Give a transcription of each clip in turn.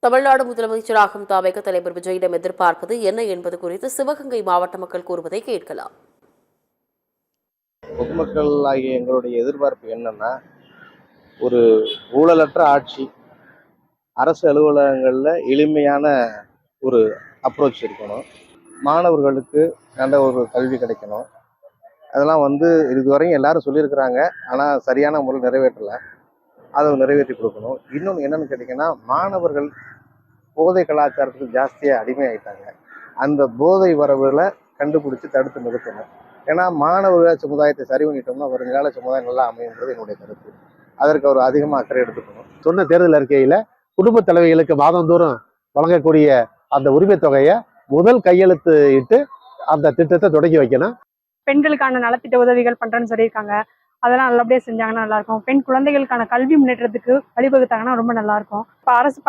தமிழ்நாடு முதலமைச்சராகும் தவிக தலைவர் விஜயிடம் எதிர்பார்ப்பது என்ன என்பது குறித்து சிவகங்கை மாவட்ட மக்கள் கூறுவதை கேட்கலாம். பொதுமக்கள் ஆகிய எங்களுடைய எதிர்பார்ப்பு என்னன்னா, ஒரு ஊழலற்ற ஆட்சி, அரசு அலுவலகங்களில் எளிமையான ஒரு அப்ரோச் இருக்கணும், மாணவர்களுக்கு நல்ல ஒரு கல்வி கிடைக்கணும். அதெல்லாம் இதுவரையும் எல்லாரும் சொல்லியிருக்கிறாங்க, ஆனால் சரியான முறையில் நிறைவேற்றலை. அதை நிறைவேற்றி கொடுக்கணும். இன்னொன்று என்னன்னு கேட்டிங்கன்னா, மாணவர்கள் போதை கலாச்சாரத்துக்கு ஜாஸ்தியாக அடிமையாயிட்டாங்க. அந்த போதை வரவுகளை கண்டுபிடிச்சி தடுத்து நிறுத்தணும். ஏன்னா மாணவர்கள் சமுதாயத்தை சரி பண்ணிட்டோம்னா வருங்கால சமுதாயம் நல்லா அமையுன்றது என்னுடைய கருத்து. அதற்கு அவர் அதிகமாக அக்கறை எடுத்துக்கணும். சொன்ன தேர்தல் அறிக்கையில் குடும்ப தலைவிகளுக்கு மாதந்தோறும் வழங்கக்கூடிய அந்த உரிமை தொகையை முதல் கையெழுத்து இட்டு அந்த திட்டத்தை தொடங்கி வைக்கணும். பெண்களுக்கான நலத்திட்ட உதவிகள் பண்றேன்னு சொல்லியிருக்காங்க. அதெல்லாம் நல்லபடியா செஞ்சாங்கன்னா நல்லா இருக்கும். பெண் குழந்தைகளுக்கான கல்வி முன்னேற்றத்துக்கு வழிவகுத்தாங்கன்னா ரொம்ப நல்லா இருக்கும். இப்போ அரசு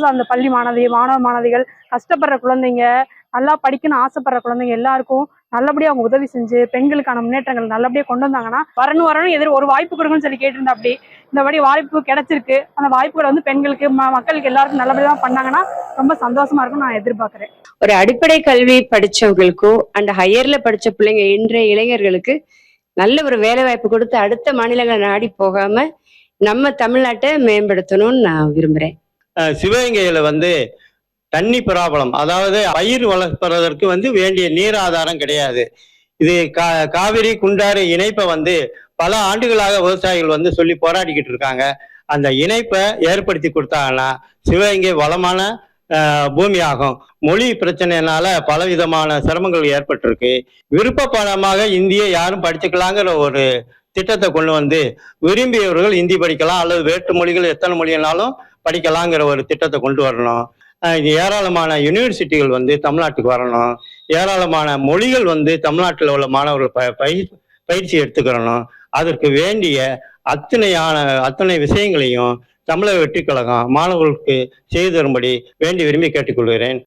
சார்ந்த பள்ளி மாணவ மாணவிகள், கஷ்டப்படுற குழந்தைங்க, நல்லா படிக்கணும்னு ஆசைப்படுற குழந்தைங்க எல்லாருக்கும் நல்லபடியா அவங்க உதவி செஞ்சு பெண்களுக்கான முன்னேற்றங்கள் நல்லபடியா கொண்டு வந்தாங்கன்னா வரணும் ஒரு வாய்ப்பு கொடுங்கன்னு சொல்லி கேட்டிருந்தா. அப்படி இந்த மாதிரி வாய்ப்பு கிடைச்சிருக்கு. அந்த வாய்ப்புகளை பெண்களுக்கு மக்களுக்கு எல்லாருக்கும் நல்லபடியா பண்ணாங்கன்னா ரொம்ப சந்தோஷமா இருக்கும் நான் எதிர்பார்க்கிறேன். ஒரு அடிப்படை கல்வி படிச்சவங்களுக்கும் அண்ட் ஹையர்ல படிச்ச பிள்ளைங்க இன்றைய இளைஞர்களுக்கு நல்ல ஒரு வேலை வாய்ப்பு கொடுத்து அடுத்த மாநிலங்களை நாடி போகாம நம்ம தமிழ்நாட்டை மேம்படுத்தணும்னு நான் விரும்புறேன். சிவகங்கையில தண்ணி ப்ராப்ளம், அதாவது பயிர் வளர்ப்பதற்கு வேண்டிய நீர் ஆதாரம் கிடையாது. இது காவிரி குண்டாறு இணைப்பை பல ஆண்டுகளாக விவசாயிகள் சொல்லி போராடிக்கிட்டு இருக்காங்க. அந்த இணைப்பை ஏற்படுத்தி கொடுத்தாங்கன்னா சிவகங்கை வளமான பூமி ஆகும். மொழி பிரச்சனைனால பலவிதமான சிரமங்கள் ஏற்பட்டிருக்கு. விருப்ப பாடமாக இந்தியை யாரும் படிச்சுக்கலாங்கிற ஒரு திட்டத்தை கொண்டு விரும்பியவர்கள் இந்தி படிக்கலாம், அல்லது வேற்று மொழிகள் எத்தனை மொழினாலும் படிக்கலாங்கிற ஒரு திட்டத்தை கொண்டு வரணும். ஏராளமான யூனிவர்சிட்டிகள் தமிழ்நாட்டுக்கு வரணும். ஏராளமான மொழிகள் தமிழ்நாட்டில் உள்ள மாணவர்கள் பயிற்சி எடுத்துக்கிறணும். அதற்கு வேண்டிய அத்தனை விஷயங்களையும் தமிழக வெற்றிக் கழகம் மாணவர்களுக்கு செய்து தரும்படி வேண்டி விரும்பி கேட்டுக்கொள்கிறேன்.